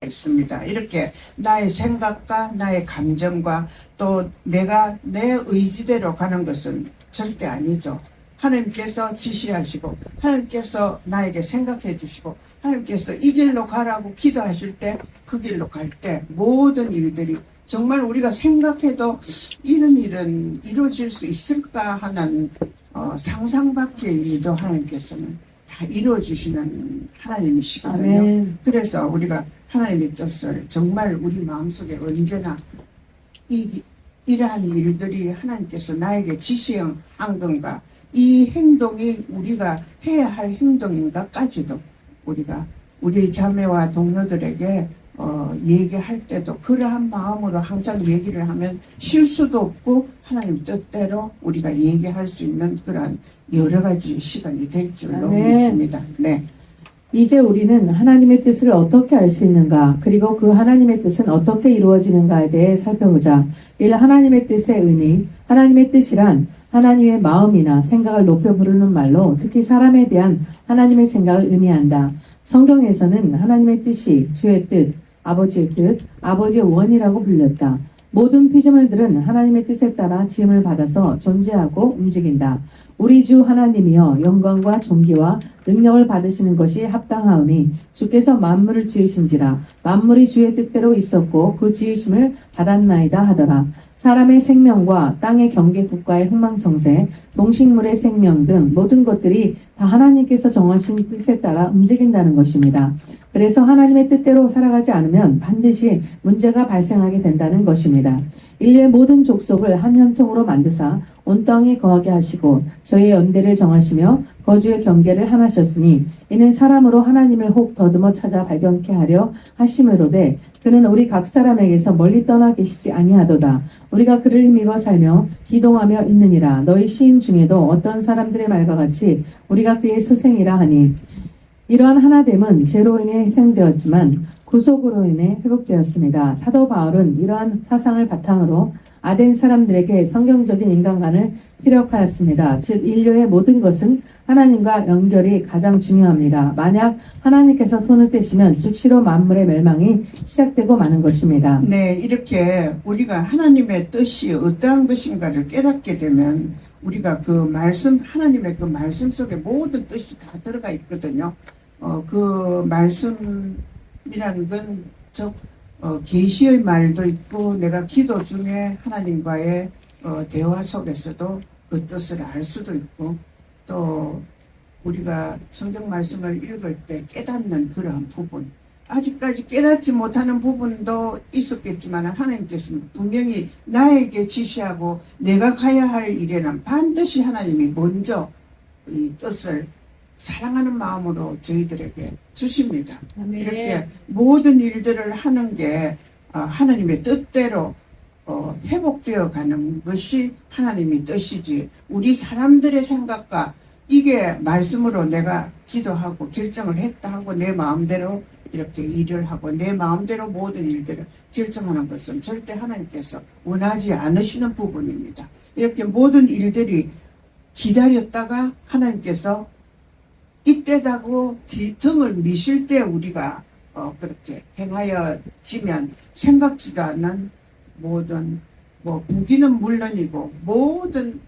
있습니다. 이렇게 나의 생각과 나의 감정과 또 내가 내 의지대로 가는 것은 절대 아니죠. 하나님께서 지시하시고 하나님께서 나에게 생각해 주시고 하나님께서 이 길로 가라고 기도하실 때 그 길로 갈 때 모든 일들이 정말 우리가 생각해도 이런 일은 이루어질 수 있을까 하는 상상 밖의 일도 하나님께서는 다 이루어주시는 하나님이시거든요. 아멘. 그래서 우리가 하나님의 뜻을 정말 우리 마음속에 언제나 이러한 일들이 하나님께서 나에게 지시한 건가, 이 행동이 우리가 해야 할 행동인가까지도 우리가 우리 자매와 동료들에게 얘기할 때도 그러한 마음으로 항상 얘기를 하면 실수도 없고 하나님 뜻대로 우리가 얘기할 수 있는 그러한 여러 가지 시간이 될 줄로 아멘. 믿습니다. 네. 이제 우리는 하나님의 뜻을 어떻게 알 수 있는가, 그리고 그 하나님의 뜻은 어떻게 이루어지는가에 대해 살펴보자. 1. 하나님의 뜻의 의미. 하나님의 뜻이란 하나님의 마음이나 생각을 높여 부르는 말로 특히 사람에 대한 하나님의 생각을 의미한다. 성경에서는 하나님의 뜻이 주의 뜻, 아버지의 뜻, 아버지의 원이라고 불렸다. 모든 피조물들은 하나님의 뜻에 따라 지음을 받아서 존재하고 움직인다. 우리 주 하나님이여 영광과 존귀와 능력을 받으시는 것이 합당하오니 주께서 만물을 지으신지라 만물이 주의 뜻대로 있었고 그 지으심을 받았나이다 하더라. 사람의 생명과 땅의 경계 국가의 흥망성쇠, 동식물의 생명 등 모든 것들이 다 하나님께서 정하신 뜻에 따라 움직인다는 것입니다. 그래서 하나님의 뜻대로 살아가지 않으면 반드시 문제가 발생하게 된다는 것입니다. 인류의 모든 족속을 한 혈통으로 만드사 온 땅에 거하게 하시고 저희의 연대를 정하시며 거주의 경계를 하나셨으니 이는 사람으로 하나님을 혹 더듬어 찾아 발견케 하려 하심으로되 그는 우리 각 사람에게서 멀리 떠나 계시지 아니하도다. 우리가 그를 힘입어 살며 기동하며 있느니라. 너희 시인 중에도 어떤 사람들의 말과 같이 우리가 그의 소생이라 하니 이러한 하나됨은 죄로 인해 희생되었지만 구속으로 인해 회복되었습니다. 사도 바울은 이러한 사상을 바탕으로 아덴 사람들에게 성경적인 인간관을 피력하였습니다. 즉 인류의 모든 것은 하나님과 연결이 가장 중요합니다. 만약 하나님께서 손을 떼시면 즉시로 만물의 멸망이 시작되고 마는 것입니다. 네, 이렇게 우리가 하나님의 뜻이 어떠한 것인가를 깨닫게 되면 우리가 그 말씀, 하나님의 그 말씀 속에 모든 뜻이 다 들어가 있거든요. 그 말씀이라는 건 계시의 말도 있고 내가 기도 중에 하나님과의 대화 속에서도 그 뜻을 알 수도 있고 또 우리가 성경 말씀을 읽을 때 깨닫는 그러한 부분, 아직까지 깨닫지 못하는 부분도 있었겠지만 하나님께서는 분명히 나에게 지시하고 내가 가야 할 일에는 반드시 하나님이 먼저 이 뜻을 사랑하는 마음으로 저희들에게 주십니다. 아멘. 이렇게 모든 일들을 하는 게 하나님의 뜻대로 회복되어 가는 것이 하나님의 뜻이지 우리 사람들의 생각과 이게 말씀으로 내가 기도하고 결정을 했다 하고 내 마음대로 이렇게 일을 하고 내 마음대로 모든 일들을 결정하는 것은 절대 하나님께서 원하지 않으시는 부분입니다. 이렇게 모든 일들이 기다렸다가 하나님께서 이때다고 뒤등을 미실 때 우리가 그렇게 행하여지면 생각지도 않는 모든 부귀는 물론이고 모든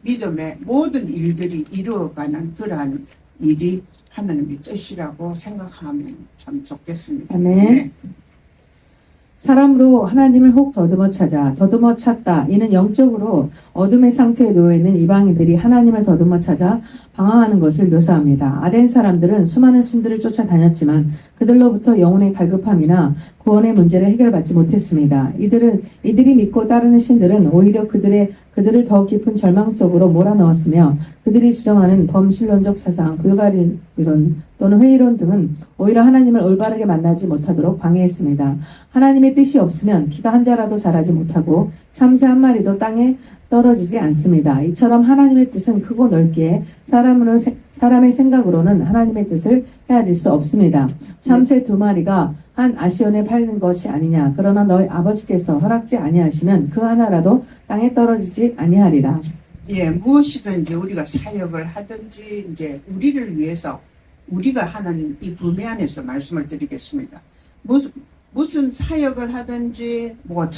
믿음의 모든 일들이 이루어가는 그러한 일이 하나님의 뜻이라고 생각하면 참 좋겠습니다. 아멘. 네. 사람으로 하나님을 혹 더듬어 찾다. 이는 영적으로 어둠의 상태에 놓여 있는 이방인들이 하나님을 더듬어 찾아 방황하는 것을 묘사합니다. 아덴 사람들은 수많은 신들을 쫓아다녔지만 그들로부터 영혼의 갈급함이나 구원의 문제를 해결받지 못했습니다. 이들이 믿고 따르는 신들은 오히려 그들을 더 깊은 절망 속으로 몰아넣었으며 그들이 주장하는 범신론적 사상, 불가리 이론 또는 회의론 등은 오히려 하나님을 올바르게 만나지 못하도록 방해했습니다. 하나님의 뜻이 없으면 키가 한 자라도 자라지 못하고 참새 한 마리도 땅에 떨어지지 않습니다. 이처럼 하나님의 뜻은 크고 넓기에 사람의 생각으로는 하나님의 뜻을 헤아릴 수 없습니다. 참새 2마리가 한 아시온에 팔리는 것이 아니냐. 그러나 너희 아버지께서 허락지 아니하시면 그 하나라도 땅에 떨어지지 아니하리라. 예, 무엇이든지 우리가 사역을 하든지 이제 우리를 위해서 우리가 하는 이 범위 안에서 말씀을 드리겠습니다. 무슨 사역을 하든지 뭐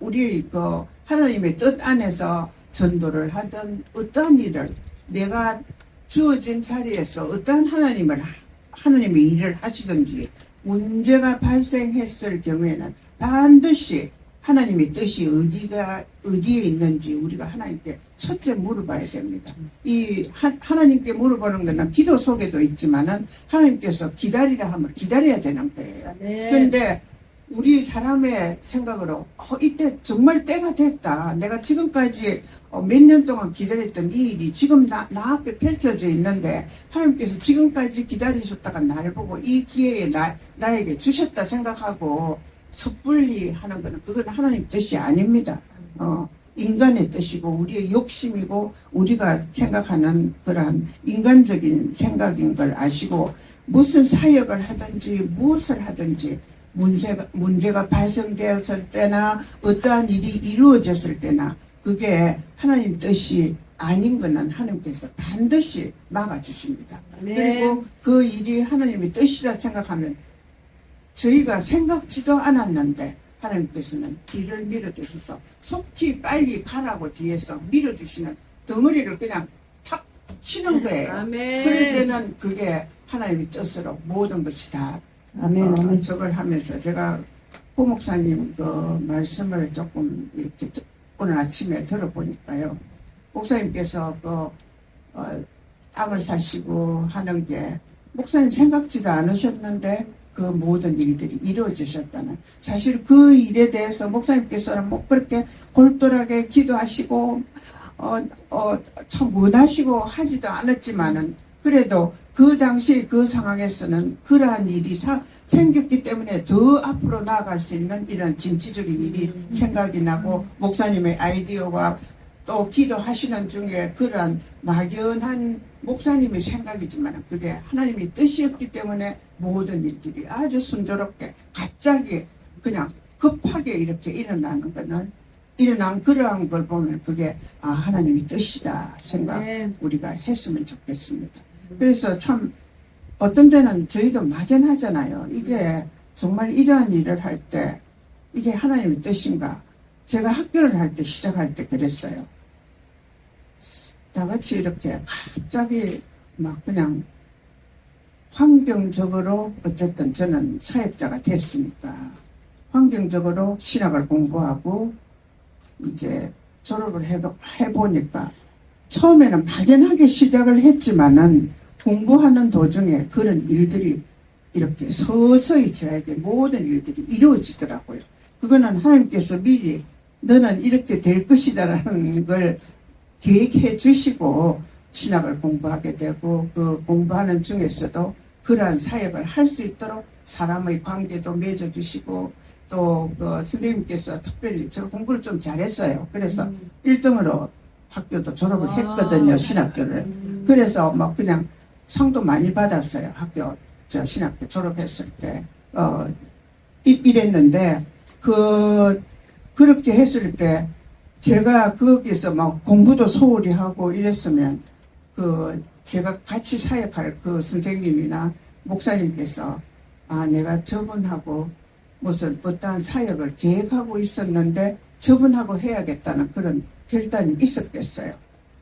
우리 그 하나님의 뜻 안에서 전도를 하든 어떠한 일을 내가 주어진 자리에서 어떠한 하나님의 일을 하시든지 문제가 발생했을 경우에는 반드시 하나님의 뜻이 어디에 있는지 우리가 하나님께 첫째 물어봐야 됩니다. 하나님께 물어보는 것은 기도 속에도 있지만은 하나님께서 기다리라 하면 기다려야 되는 거예요. 그런데 우리 사람의 생각으로 이때 정말 때가 됐다. 내가 지금까지 몇 년 동안 기다렸던 이 일이 지금 나 앞에 펼쳐져 있는데 하나님께서 지금까지 기다리셨다가 나를 보고 이 기회에 나에게 주셨다 생각하고 섣불리 하는 거는 그건 하나님 뜻이 아닙니다. 인간의 뜻이고 우리의 욕심이고 우리가 생각하는 그러한 인간적인 생각인 걸 아시고 무슨 사역을 하든지 무엇을 하든지 문제가 발생되었을 때나 어떠한 일이 이루어졌을 때나 그게 하나님 뜻이 아닌 것은 하나님께서 반드시 막아주십니다. 그리고 그 일이 하나님의 뜻이다 생각하면 저희가 생각지도 않았는데 하나님께서는 뒤를 밀어주셔서 속히 빨리 가라고 뒤에서 밀어주시는 덩어리를 그냥 탁 치는 거예요. 그럴 때는 그게 하나님의 뜻으로 모든 것이 다 저걸 하면서 제가 고 목사님 그 말씀을 조금 이렇게 오늘 아침에 들어보니까요. 목사님께서 땅을 사시고 하는 게 목사님 생각지도 않으셨는데 그 모든 일들이 이루어지셨다는 사실 그 일에 대해서 목사님께서는 뭐 그렇게 골똘하게 기도하시고 참 원하시고 하지도 않았지만은 그래도 그 당시 그 상황에서는 그러한 일이 생겼기 때문에 더 앞으로 나아갈 수 있는 이런 진취적인 일이 생각이 나고 목사님의 아이디어와 또 기도하시는 중에 그러한 막연한 목사님의 생각이지만 그게 하나님의 뜻이었기 때문에 모든 일들이 아주 순조롭게 갑자기 그냥 급하게 이렇게 일어나는 그러한 걸 보면 그게 하나님의 뜻이다 생각 우리가 했으면 좋겠습니다. 그래서 참 어떤 때는 저희도 막연하잖아요. 이게 정말 이러한 일을 할 때 이게 하나님의 뜻인가? 제가 학교를 할 때 시작할 때 그랬어요. 다 같이 이렇게 갑자기 막 그냥 환경적으로 어쨌든 저는 사역자가 됐으니까 환경적으로 신학을 공부하고 이제 졸업을 해보니까 처음에는 막연하게 시작을 했지만은 공부하는 도중에 그런 일들이 이렇게 서서히 저에게 모든 일들이 이루어지더라고요. 그거는 하나님께서 미리 너는 이렇게 될 것이다라는 걸 계획해 주시고 신학을 공부하게 되고 그 공부하는 중에서도 그러한 사역을 할 수 있도록 사람의 관계도 맺어주시고 또 그 선생님께서 특별히 제가 공부를 좀 잘했어요. 그래서 1등으로 학교도 졸업을 했거든요. 신학교를. 그래서 막 그냥 상도 많이 받았어요. 신학교 졸업했을 때. 이랬는데 그렇게 했을 때 제가 거기서 막 공부도 소홀히 하고 이랬으면 제가 같이 사역할 그 선생님이나 목사님께서 내가 저분하고 무슨 어떠한 사역을 계획하고 있었는데 저분하고 해야겠다는 그런 결단이 있었겠어요.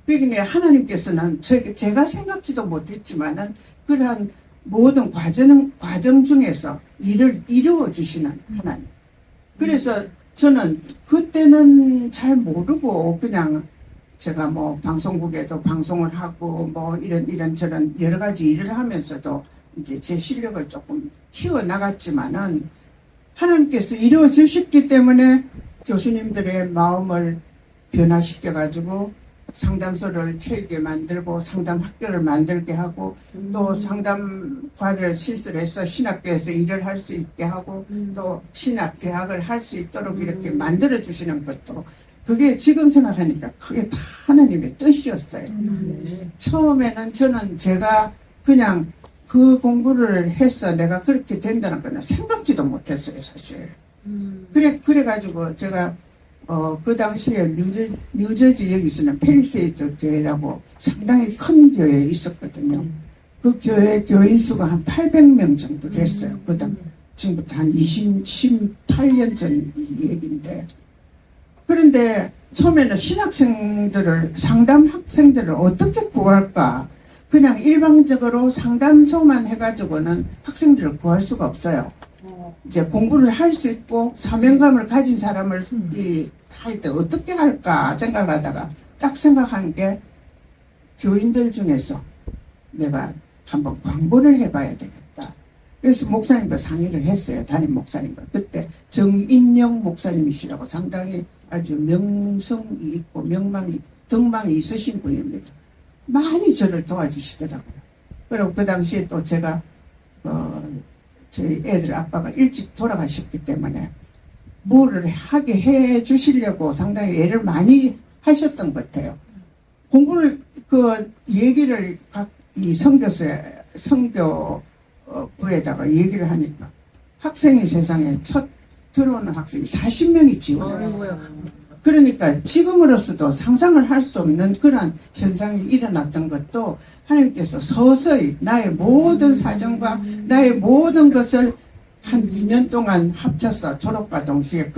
그러니까 하나님께서는 제가 생각지도 못했지만은 그러한 모든 과정 중에서 일을 이루어 주시는 하나님. 그래서 저는 그때는 잘 모르고 그냥 제가 뭐 방송국에도 방송을 하고 뭐 이런저런 여러 가지 일을 하면서도 이제 제 실력을 조금 키워 나갔지만은 하나님께서 이루어 주셨기 때문에 교수님들의 마음을 변화시켜 가지고 상담소를 채우게 만들고 상담학교를 만들게 하고 또 상담과를 실습해서 신학교에서 일을 할 수 있게 하고 또 신학대학을 할 수 있도록 이렇게 만들어 주시는 것도 그게 지금 생각하니까 그게 다 하나님의 뜻이었어요. 처음에는 저는 제가 그냥 그 공부를 해서 내가 그렇게 된다는 거는 생각지도 못했어요, 사실. 그래가지고 제가 그 당시에 뉴저지 여기서는 펠리세이드 교회라고 상당히 큰 교회에 있었거든요. 그 교회 교인 수가 한 800명 정도 됐어요. 지금부터 한 18년 전 얘기인데, 그런데 처음에는 신학생들을, 상담 학생들을 어떻게 구할까? 그냥 일방적으로 상담소만 해가지고는 학생들을 구할 수가 없어요. 이제 공부를 할 수 있고 사명감을 가진 사람을 할 때 어떻게 할까 생각을 하다가 딱 생각한 게, 교인들 중에서 내가 한번 광고를 해봐야 되겠다. 그래서 목사님과 상의를 했어요. 담임 목사님과. 그때 정인영 목사님이시라고 상당히 아주 명성이 있고 덕망이 있으신 분입니다. 많이 저를 도와주시더라고요. 그리고 그 당시에 또 제가 저희 애들 아빠가 일찍 돌아가셨기 때문에 뭐를 하게 해 주시려고 상당히 애를 많이 하셨던 것 같아요. 공부를 얘기를 이 성교부에다가 얘기를 하니까 학생이 세상에 첫 들어오는 학생이 40명이 지원을 했어요. 그러니까 지금으로서도 상상을 할 수 없는 그런 현상이 일어났던 것도 하나님께서 서서히 나의 모든 사정과 나의 모든 것을 한 2년 동안 합쳐서 졸업과 동시에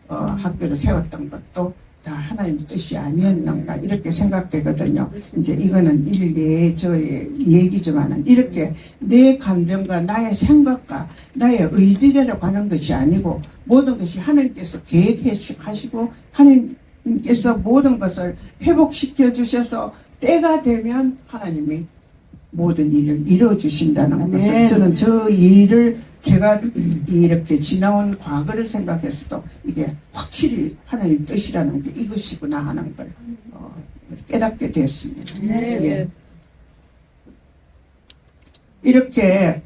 학교를 세웠던 것도 다 하나님 뜻이 아니었는가 이렇게 생각되거든요. 이제 이거는 일례의 저의 얘기지만은 이렇게 내 감정과 나의 생각과 나의 의지대로 가는 것이 아니고 모든 것이 하나님께서 계획하시고 하나님께서 모든 것을 회복시켜 주셔서 때가 되면 하나님이 모든 일을 이루어 주신다는 것을, 저는 저 일을 제가 이렇게 지나온 과거를 생각해서도 이게 확실히 하나님 뜻이라는 게 이것이구나 하는 걸 깨닫게 되었습니다. 예. 이렇게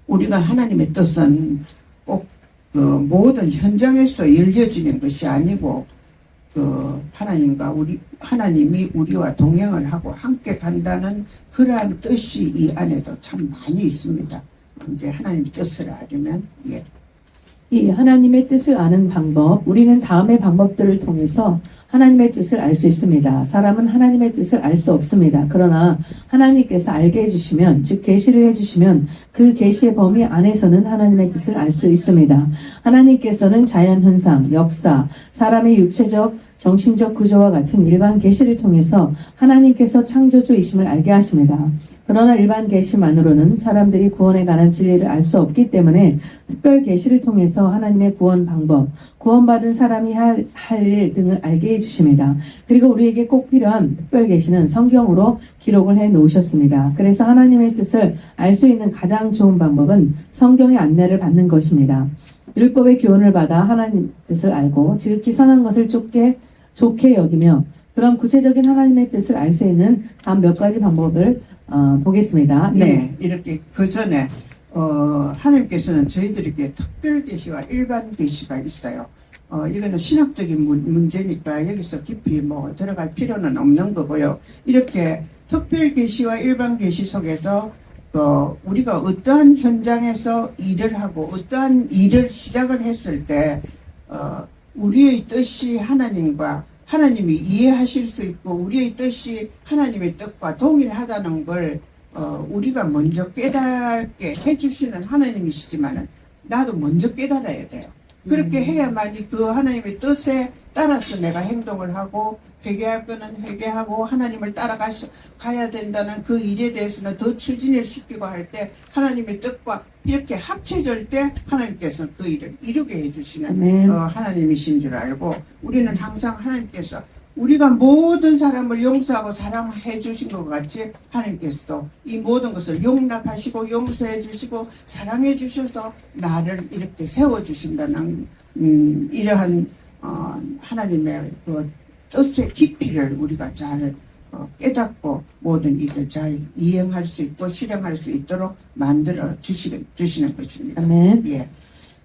우리가 하나님의 뜻은 꼭 모든 현장에서 열려지는 것이 아니고 하나님이 우리와 동행을 하고 함께 간다는 그러한 뜻이 이 안에도 참 많이 있습니다. 이제 하나님의 뜻을 알려면, 예. 이 하나님의 뜻을 아는 방법, 우리는 다음의 방법들을 통해서 하나님의 뜻을 알 수 있습니다. 사람은 하나님의 뜻을 알 수 없습니다. 그러나 하나님께서 알게 해주시면, 즉 계시를 해주시면 그 계시의 범위 안에서는 하나님의 뜻을 알 수 있습니다. 하나님께서는 자연현상, 역사, 사람의 육체적, 정신적 구조와 같은 일반 계시를 통해서 하나님께서 창조주이심을 알게 하십니다. 그러나 일반 계시만으로는 사람들이 구원에 관한 진리를 알 수 없기 때문에 특별 계시를 통해서 하나님의 구원 방법, 구원받은 사람이 할 일 등을 알게 해주십니다. 그리고 우리에게 꼭 필요한 특별 계시는 성경으로 기록을 해 놓으셨습니다. 그래서 하나님의 뜻을 알 수 있는 가장 좋은 방법은 성경의 안내를 받는 것입니다. 율법의 교훈을 받아 하나님 뜻을 알고 지극히 선한 것을 좋게 여기며, 그럼 구체적인 하나님의 뜻을 알 수 있는 다음 몇 가지 방법을 보겠습니다. 네, 이렇게 그 전에 하나님께서는 저희들에게 특별 계시와 일반 계시가 있어요. 이거는 신학적인 문제니까 여기서 깊이 들어갈 필요는 없는 거고요. 이렇게 특별 계시와 일반 계시 속에서 우리가 어떠한 현장에서 일을 하고 어떠한 일을 시작을 했을 때 우리의 뜻이 하나님이 이해하실 수 있고 우리의 뜻이 하나님의 뜻과 동일하다는 걸 우리가 먼저 깨닫게 해주시는 하나님이시지만은 나도 먼저 깨달아야 돼요. 그렇게 해야만이 그 하나님의 뜻에 따라서 내가 행동을 하고 회개할 거는 회개하고 하나님을 따라가야 된다는 그 일에 대해서는 더 추진을 시키고 할 때 하나님의 뜻과 이렇게 합쳐질 때 하나님께서는 그 일을 이루게 해주시는 하나님이신 줄 알고, 우리는 항상 하나님께서 우리가 모든 사람을 용서하고 사랑해 주신 것 같이 하나님께서도 이 모든 것을 용납하시고 용서해 주시고 사랑해 주셔서 나를 이렇게 세워주신다는 이러한 하나님의 그 뜻의 깊이를 우리가 잘 깨닫고 모든 일을 잘 이행할 수 있고 실행할 수 있도록 만들어 주시는 것입니다. 아멘. 예.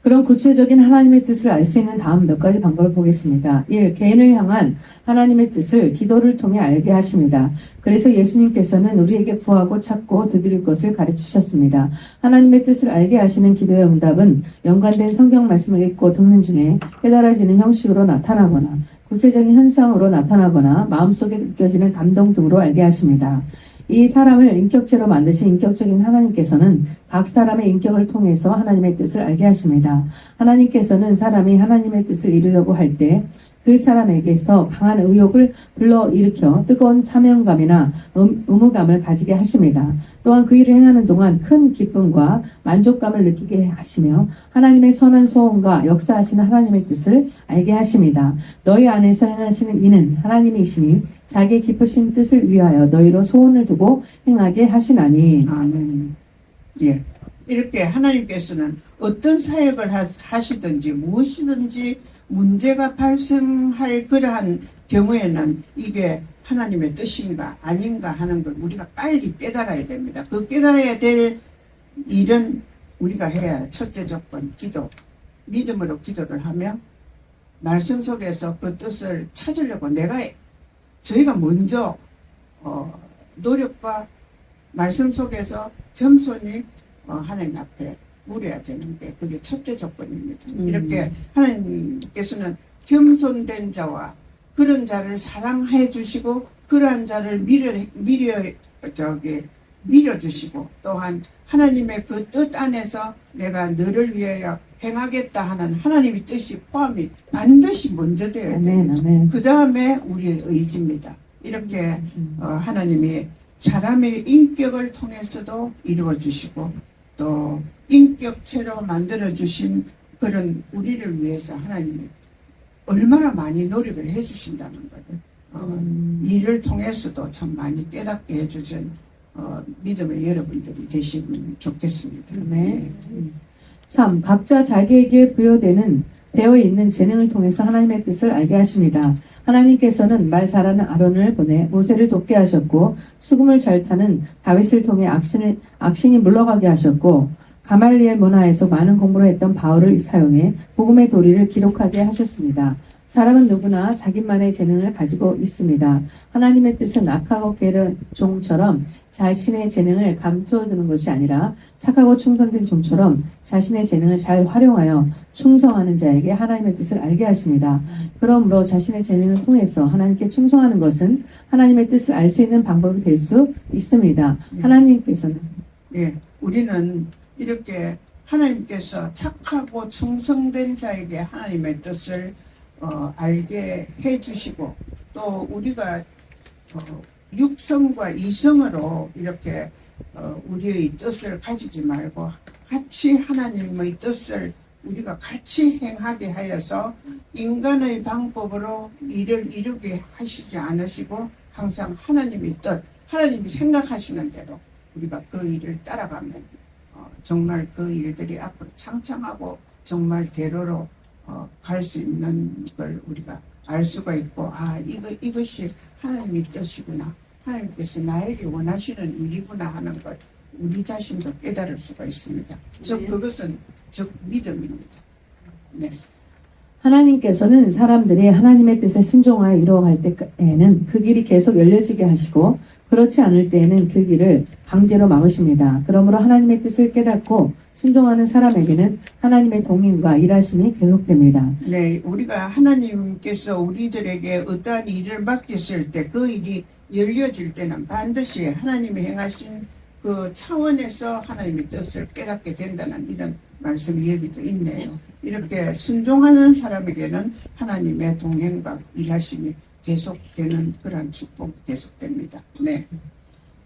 그럼 구체적인 하나님의 뜻을 알 수 있는 다음 몇 가지 방법을 보겠습니다. 1. 개인을 향한 하나님의 뜻을 기도를 통해 알게 하십니다. 그래서 예수님께서는 우리에게 구하고 찾고 두드릴 것을 가르치셨습니다. 하나님의 뜻을 알게 하시는 기도의 응답은 연관된 성경 말씀을 읽고 듣는 중에 깨달아지는 형식으로 나타나거나 구체적인 현상으로 나타나거나 마음속에 느껴지는 감동 등으로 알게 하십니다. 이 사람을 인격체로 만드신 인격적인 하나님께서는 각 사람의 인격을 통해서 하나님의 뜻을 알게 하십니다. 하나님께서는 사람이 하나님의 뜻을 이루려고 할 때 그 사람에게서 강한 의욕을 불러일으켜 뜨거운 사명감이나 의무감을 가지게 하십니다. 또한 그 일을 행하는 동안 큰 기쁨과 만족감을 느끼게 하시며 하나님의 선한 소원과 역사하시는 하나님의 뜻을 알게 하십니다. 너희 안에서 행하시는 이는 하나님이시니 자기 기쁘신 뜻을 위하여 너희로 소원을 두고 행하게 하시나니. 아멘. 예. 이렇게 하나님께서는 어떤 사역을 하시든지 무엇이든지 문제가 발생할 그러한 경우에는 이게 하나님의 뜻인가 아닌가 하는 걸 우리가 빨리 깨달아야 됩니다. 그 깨달아야 될 일은 우리가 해야 첫째 조건 기도, 믿음으로 기도를 하며 말씀 속에서 그 뜻을 찾으려고 저희가 먼저 노력과 말씀 속에서 겸손히 하나님 앞에 물어야 되는 게 그게 첫째 조건입니다. 이렇게 하나님께서는 겸손된 자와 그런 자를 사랑해 주시고 그러한 자를 밀어주시고 또한 하나님의 그 뜻 안에서 내가 너를 위하여 행하겠다 하는 하나님의 뜻이 포함이 반드시 먼저 되어야 됩니다. 그 다음에 우리의 의지입니다. 이렇게 하나님이 사람의 인격을 통해서도 이루어주시고 또 인격체로 만들어주신 그런 우리를 위해서 하나님이 얼마나 많이 노력을 해주신다는 것을 이를 통해서도 참 많이 깨닫게 해주신 믿음의 여러분들이 되시면 좋겠습니다. 네. 3. 각자 자기에게 되어 있는 재능을 통해서 하나님의 뜻을 알게 하십니다. 하나님께서는 말 잘하는 아론을 보내 모세를 돕게 하셨고 수금을 잘 타는 다윗을 통해 악신이 물러가게 하셨고 가말리엘 문화에서 많은 공부를 했던 바울을 사용해 복음의 도리를 기록하게 하셨습니다. 사람은 누구나 자기만의 재능을 가지고 있습니다. 하나님의 뜻은 악하고 게으른 종처럼 자신의 재능을 감춰두는 것이 아니라 착하고 충성된 종처럼 자신의 재능을 잘 활용하여 충성하는 자에게 하나님의 뜻을 알게 하십니다. 그러므로 자신의 재능을 통해서 하나님께 충성하는 것은 하나님의 뜻을 알 수 있는 방법이 될 수 있습니다. 하나님께서는 우리는 이렇게 하나님께서 착하고 충성된 자에게 하나님의 뜻을 알게 해주시고 또 우리가 육성과 이성으로 이렇게 우리의 뜻을 가지지 말고 같이 하나님의 뜻을 우리가 같이 행하게 하여서 인간의 방법으로 일을 이루게 하시지 않으시고 항상 하나님의 뜻, 하나님이 생각하시는 대로 우리가 그 일을 따라가면 정말 그 일들이 앞으로 창창하고 정말 대로로 갈 수 있는 걸 우리가 알 수가 있고 이것이 하나님의 뜻이구나 하나님께서 나에게 원하시는 일이구나 하는 걸 우리 자신도 깨달을 수가 있습니다. 그것은 믿음입니다. 네. 하나님께서는 사람들이 하나님의 뜻에 순종하여 이루어갈 때에는 그 길이 계속 열려지게 하시고 그렇지 않을 때에는 그 길을 강제로 막으십니다. 그러므로 하나님의 뜻을 깨닫고 순종하는 사람에게는 하나님의 동행과 일하심이 계속됩니다. 네, 우리가 하나님께서 우리들에게 어떠한 일을 맡겼을 때 그 일이 열려질 때는 반드시 하나님이 행하신 그 차원에서 하나님의 뜻을 깨닫게 된다는 이런 말씀이 여기도 있네요. 이렇게 순종하는 사람에게는 하나님의 동행과 일하심이 계속되는 그런 축복이 계속됩니다. 네.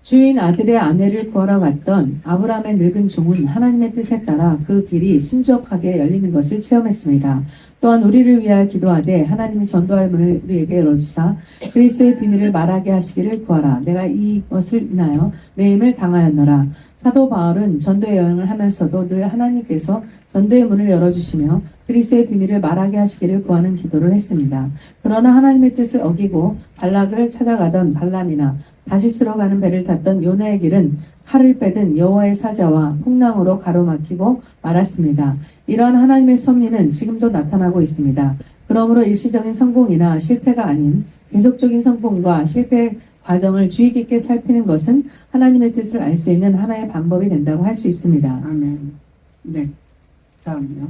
주인 아들의 아내를 구하러 갔던 아브라함의 늙은 종은 하나님의 뜻에 따라 그 길이 순적하게 열리는 것을 체험했습니다. 또한 우리를 위하여 기도하되 하나님이 전도할 문을 우리에게 열어주사 그리스도의 비밀을 말하게 하시기를 구하라. 내가 이것을 인하여 매임을 당하였노라. 사도 바울은 전도의 여행을 하면서도 늘 하나님께서 전도의 문을 열어주시며 그리스도의 비밀을 말하게 하시기를 구하는 기도를 했습니다. 그러나 하나님의 뜻을 어기고 발락을 찾아가던 발람이나 다시스로 가는 배를 탔던 요나의 길은 칼을 빼든 여호와의 사자와 풍랑으로 가로막히고 말았습니다. 이러한 하나님의 섭리는 지금도 나타나고 있습니다. 그러므로 일시적인 성공이나 실패가 아닌 계속적인 성공과 실패 과정을 주의 깊게 살피는 것은 하나님의 뜻을 알 수 있는 하나의 방법이 된다고 할 수 있습니다. 아멘. 네. 다음요.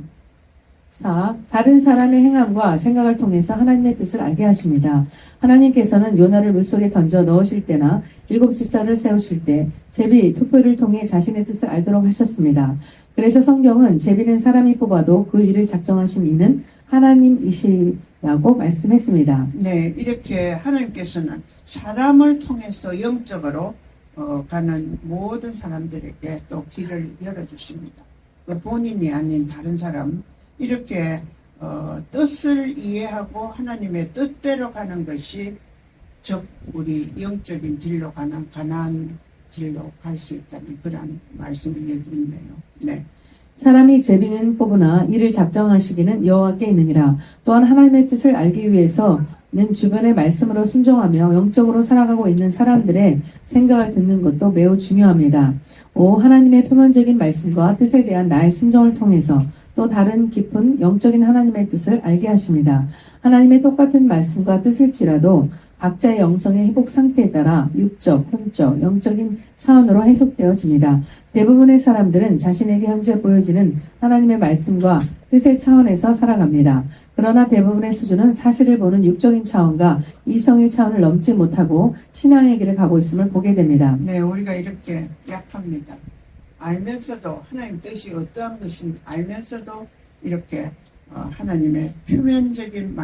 4. 다른 사람의 행함과 생각을 통해서 하나님의 뜻을 알게 하십니다. 하나님께서는 요나를 물속에 던져 넣으실 때나 7지살을 세우실 때 제비, 투표를 통해 자신의 뜻을 알도록 하셨습니다. 그래서 성경은 제비는 사람이 뽑아도 그 일을 작정하신 이는 하나님이시라고 말씀했습니다. 네, 이렇게 하나님께서는 사람을 통해서 영적으로 가는 모든 사람들에게 또 길을 열어주십니다. 그 본인이 아닌 다른 사람, 이렇게 뜻을 이해하고 하나님의 뜻대로 가는 것이 즉 우리 영적인 길로 가는 가나안 길로 갈 수 있다는 그런 말씀이 여기 있네요. 네. 사람이 제비는 뽑으나 이를 작정하시기는 여호와께 있느니라. 또한 하나님의 뜻을 알기 위해서는 주변의 말씀으로 순종하며 영적으로 살아가고 있는 사람들의 생각을 듣는 것도 매우 중요합니다. 5. 하나님의 표면적인 말씀과 뜻에 대한 나의 순종을 통해서 또 다른 깊은 영적인 하나님의 뜻을 알게 하십니다. 하나님의 똑같은 말씀과 뜻일지라도 각자의 영성의 회복 상태에 따라 육적, 혼적, 영적인 차원으로 해석되어집니다. 대부분의 사람들은 자신에게 현재 보여지는 하나님의 말씀과 뜻의 차원에서 살아갑니다. 그러나 대부분의 수준은 사실을 보는 육적인 차원과 이성의 차원을 넘지 못하고 신앙의 길을 가고 있음을 보게 됩니다. 네, 우리가 이렇게 약합니다. 알면서도 하나님 뜻이 어떠한 것인지 알면서도 이렇게 하나님의 표면적인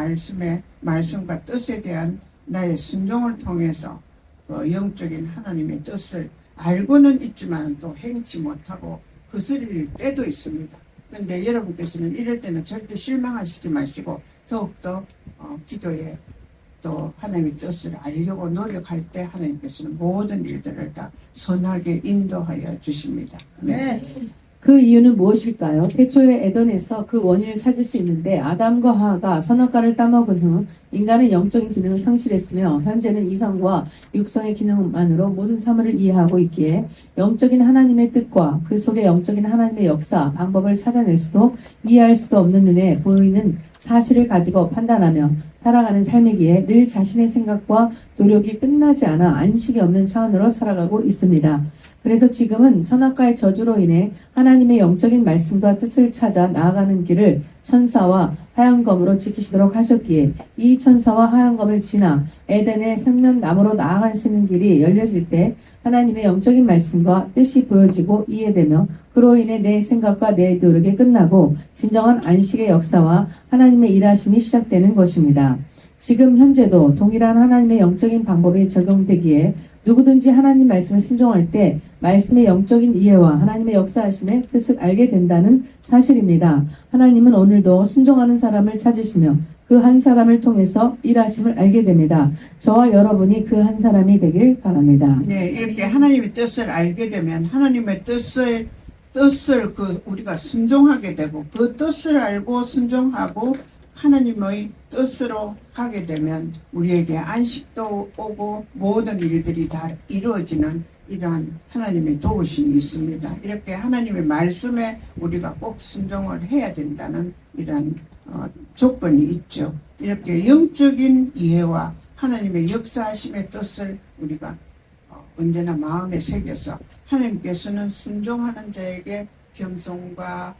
말씀과 뜻에 대한 나의 순종을 통해서 영적인 하나님의 뜻을 알고는 있지만 또 행치 못하고 거스릴 때도 있습니다. 그런데 여러분께서는 이럴 때는 절대 실망하시지 마시고 더욱더 기도에 또 하나님의 뜻을 알려고 노력할 때 하나님께서는 모든 일들을 다 선하게 인도하여 주십니다. 네. 그 이유는 무엇일까요? 태초에 에덴에서 그 원인을 찾을 수 있는데 아담과 하와가 선악과를 따먹은 후 인간은 영적인 기능을 상실했으며 현재는 이성과 육성의 기능만으로 모든 사물을 이해하고 있기에 영적인 하나님의 뜻과 그 속에 영적인 하나님의 역사, 방법을 찾아낼 수도 이해할 수도 없는 눈에 보이는 사실을 가지고 판단하며 살아가는 삶이기에 늘 자신의 생각과 노력이 끝나지 않아 안식이 없는 차원으로 살아가고 있습니다. 그래서 지금은 선악과의 저주로 인해 하나님의 영적인 말씀과 뜻을 찾아 나아가는 길을 천사와 하얀검으로 지키시도록 하셨기에 이 천사와 하얀검을 지나 에덴의 생명나무로 나아갈 수 있는 길이 열려질 때 하나님의 영적인 말씀과 뜻이 보여지고 이해되며 그로 인해 내 생각과 내 노력이 끝나고 진정한 안식의 역사와 하나님의 일하심이 시작되는 것입니다. 지금 현재도 동일한 하나님의 영적인 방법이 적용되기에 누구든지 하나님 말씀에 순종할 때 말씀의 영적인 이해와 하나님의 역사하심의 뜻을 알게 된다는 사실입니다. 하나님은 오늘도 순종하는 사람을 찾으시며 그 한 사람을 통해서 일하심을 알게 됩니다. 저와 여러분이 그 한 사람이 되길 바랍니다. 네, 이렇게 하나님의 뜻을 알게 되면 하나님의 뜻을 우리가 순종하게 되고 그 뜻을 알고 순종하고 하나님의 뜻으로 가게 되면 우리에게 안식도 오고 모든 일들이 다 이루어지는 이러한 하나님의 도우심이 있습니다. 이렇게 하나님의 말씀에 우리가 꼭 순종을 해야 된다는 이런 조건이 있죠. 이렇게 영적인 이해와 하나님의 역사하심의 뜻을 우리가 언제나 마음에 새겨서 하나님께서는 순종하는 자에게 겸손과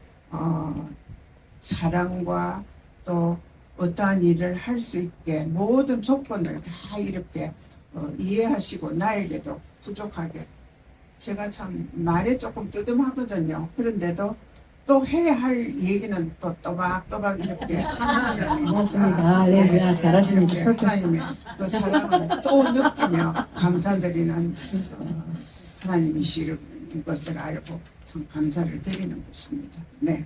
사랑과 또 어떠한 일을 할 수 있게 모든 조건을 다 이렇게 이해하시고 나에게도 부족하게 제가 참 말에 조금 뜨듬하거든요. 그런데도 또 해야 할 얘기는 또 또박또박 이렇게 잘하십니다. 할렐루야, 잘하십니다. 하나님의 그 사랑을 또 느끼며 감사드리는 하나님이실 것을 알고 참 감사를 드리는 것입니다. 네.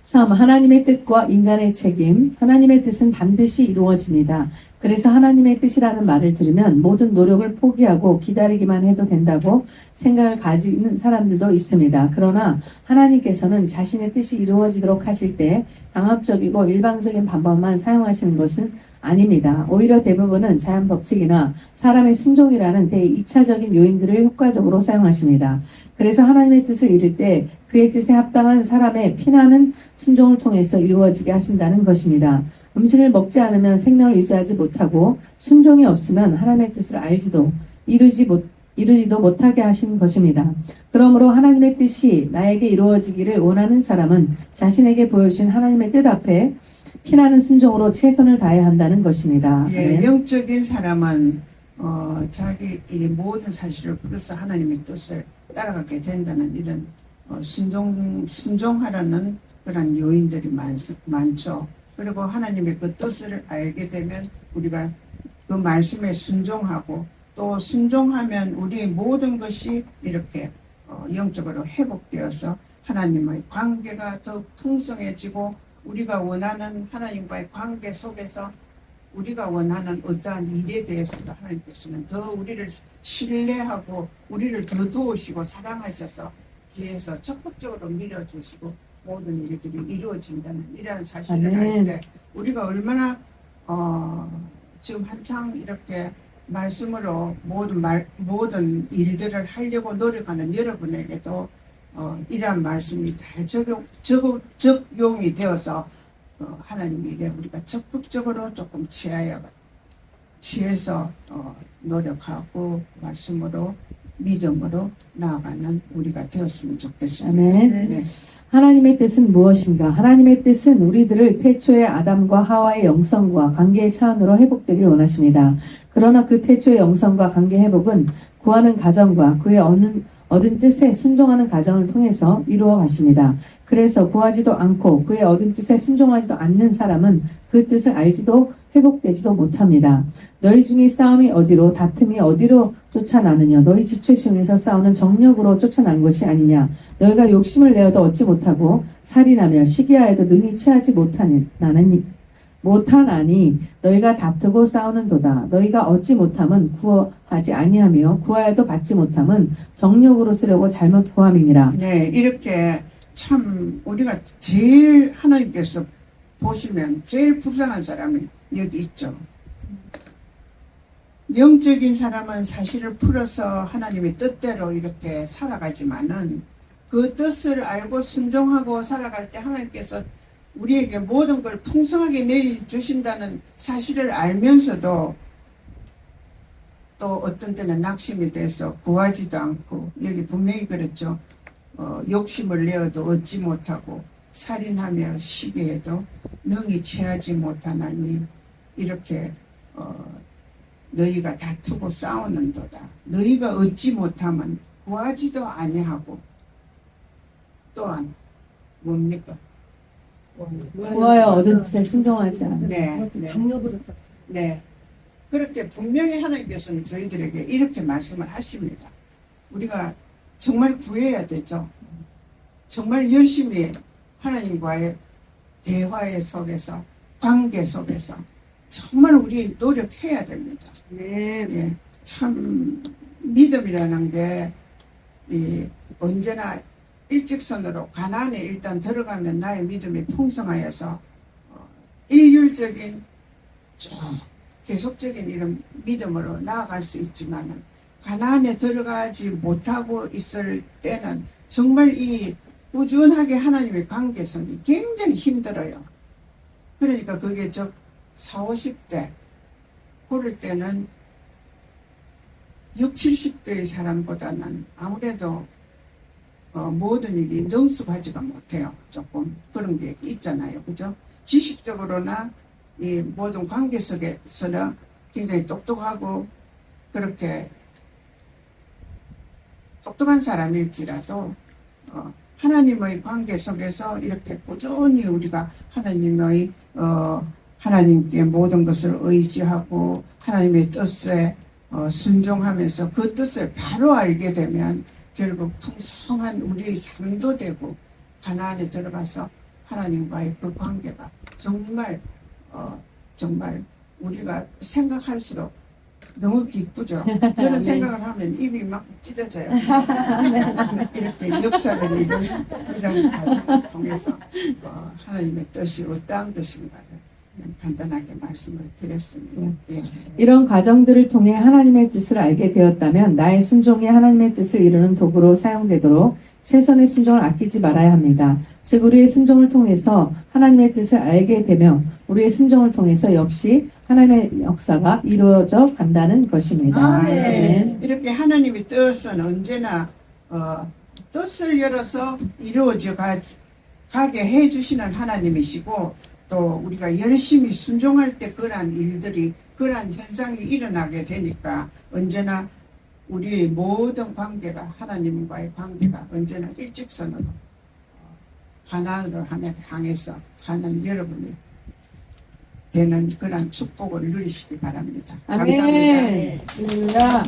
3. 하나님의 뜻과 인간의 책임. 하나님의 뜻은 반드시 이루어집니다. 그래서 하나님의 뜻이라는 말을 들으면 모든 노력을 포기하고 기다리기만 해도 된다고 생각을 가지는 사람들도 있습니다. 그러나 하나님께서는 자신의 뜻이 이루어지도록 하실 때 강압적이고 일방적인 방법만 사용하시는 것은 아닙니다. 오히려 대부분은 자연 법칙이나 사람의 순종이라는 대2차적인 요인들을 효과적으로 사용하십니다. 그래서 하나님의 뜻을 이룰 때 그의 뜻에 합당한 사람의 피나는 순종을 통해서 이루어지게 하신다는 것입니다. 음식을 먹지 않으면 생명을 유지하지 못하고 순종이 없으면 하나님의 뜻을 알지도 이루지 이루지도 못하게 하신 것입니다. 그러므로 하나님의 뜻이 나에게 이루어지기를 원하는 사람은 자신에게 보여주신 하나님의 뜻 앞에 피나는 순종으로 최선을 다해야 한다는 것입니다. 예, 아멘. 영적인 사람은 자기 이 모든 사실을 풀어서 하나님의 뜻을 따라가게 된다는 이런 순종하라는 그런 요인들이 많죠. 그리고 하나님의 그 뜻을 알게 되면 우리가 그 말씀에 순종하고 또 순종하면 우리의 모든 것이 이렇게 영적으로 회복되어서 하나님의 관계가 더 풍성해지고 우리가 원하는 하나님과의 관계 속에서 우리가 원하는 어떠한 일에 대해서도 하나님께서는 더 우리를 신뢰하고 우리를 더 도우시고 사랑하셔서 뒤에서 적극적으로 밀어주시고 모든 일들이 이루어진다는 이러한 사실을 알 아멘. 때 우리가 얼마나 지금 한창 이렇게 말씀으로 모든 일들을 하려고 노력하는 여러분에게도 이러한 말씀이 다 적용이 되어서 하나님이 이래 우리가 적극적으로 조금 취해서 노력하고 말씀으로 믿음으로 나아가는 우리가 되었으면 좋겠습니다. 아멘. 네. 하나님의 뜻은 무엇인가? 하나님의 뜻은 우리들을 태초의 아담과 하와의 영성과 관계의 차원으로 회복되기를 원하십니다. 그러나 그 태초의 영성과 관계 회복은 구하는 가정과 그의 얻은 뜻에 순종하는 가정을 통해서 이루어 가십니다. 그래서 구하지도 않고 그의 얻은 뜻에 순종하지도 않는 사람은 그 뜻을 알지도 회복되지도 못합니다. 너희 중에 싸움이 어디로 다툼이 어디로 쫓아나느냐? 너희 지체 중에서 싸우는 정력으로 쫓아난 것이 아니냐? 너희가 욕심을 내어도 얻지 못하고 살인하며 시기하여도 능히 취하지 못하나니 너희가 다투고 싸우는도다. 너희가 얻지 못함은 구하지 아니하며 구하여도 받지 못함은 정력으로 쓰려고 잘못 구함이니라. 네, 이렇게 참 우리가 제일 하나님께서 보시면 제일 불쌍한 사람이 여기 있죠. 영적인 사람은 사실을 풀어서 하나님의 뜻대로 이렇게 살아가지만은 그 뜻을 알고 순종하고 살아갈 때 하나님께서 우리에게 모든 걸 풍성하게 내려주신다는 사실을 알면서도 또 어떤 때는 낙심이 돼서 구하지도 않고 여기 분명히 그랬죠. 욕심을 내어도 얻지 못하고 살인하며 시기에도 능히 취하지 못하나니 이렇게 너희가 다투고 싸우는도다. 너희가 얻지 못하면 구하지도 아니하고 또한 뭡니까? 구하여 얻은 뜻에 순종하지 않아. 네, 정력으로 썼어요. 네. 그렇게 분명히 하나님께서는 저희들에게 이렇게 말씀을 하십니다. 우리가 정말 구해야 되죠. 정말 열심히 하나님과의 대화의 속에서 관계 속에서 정말 우리 노력해야 됩니다. 네. 예, 참 믿음이라는 게 언제나 일직선으로 가나안에 일단 들어가면 나의 믿음이 풍성하여서 일률적인 쭉 계속적인 이런 믿음으로 나아갈 수 있지만은 가나안에 들어가지 못하고 있을 때는 정말 이 꾸준하게 하나님의 관계성이 굉장히 힘들어요. 그러니까 그게 40, 50대 그럴 때는 60, 70대의 사람보다는 아무래도 모든 일이 능숙하지가 못해요. 조금 그런 게 있잖아요. 그죠? 지식적으로나 이 모든 관계 속에서는 굉장히 똑똑하고 그렇게 똑똑한 사람일지라도 하나님의 관계 속에서 이렇게 꾸준히 우리가 하나님께 모든 것을 의지하고 하나님의 뜻에 순종하면서 그 뜻을 바로 알게 되면 결국 풍성한 우리의 삶도 되고 가나안에 들어가서 하나님과의 그 관계가 정말 우리가 생각할수록 너무 기쁘죠. 그런 생각을 하면 입이 막 찢어져요. 이렇게 역사를 이런 과정을 통해서 하나님의 뜻이 어떠한 것인가를 그냥 간단하게 말씀을 드렸습니다. 예. 이런 과정들을 통해 하나님의 뜻을 알게 되었다면 나의 순종이 하나님의 뜻을 이루는 도구로 사용되도록 최선의 순종을 아끼지 말아야 합니다. 즉 우리의 순종을 통해서 하나님의 뜻을 알게 되며 우리의 순종을 통해서 역시 하나님의 역사가 이루어져 간다는 것입니다. 아멘. 이렇게 하나님의 뜻은 언제나 뜻을 열어서 이루어져 가게 해주시는 하나님이시고 또 우리가 열심히 순종할 때 그러한 일들이 그러한 현상이 일어나게 되니까 언제나 우리의 모든 관계가 하나님과의 관계가 언제나 일직선으로 하나를 향해서 가는 여러분이 되는 그런 축복을 누리시기 바랍니다. 감사합니다. 아멘. 할렐루야.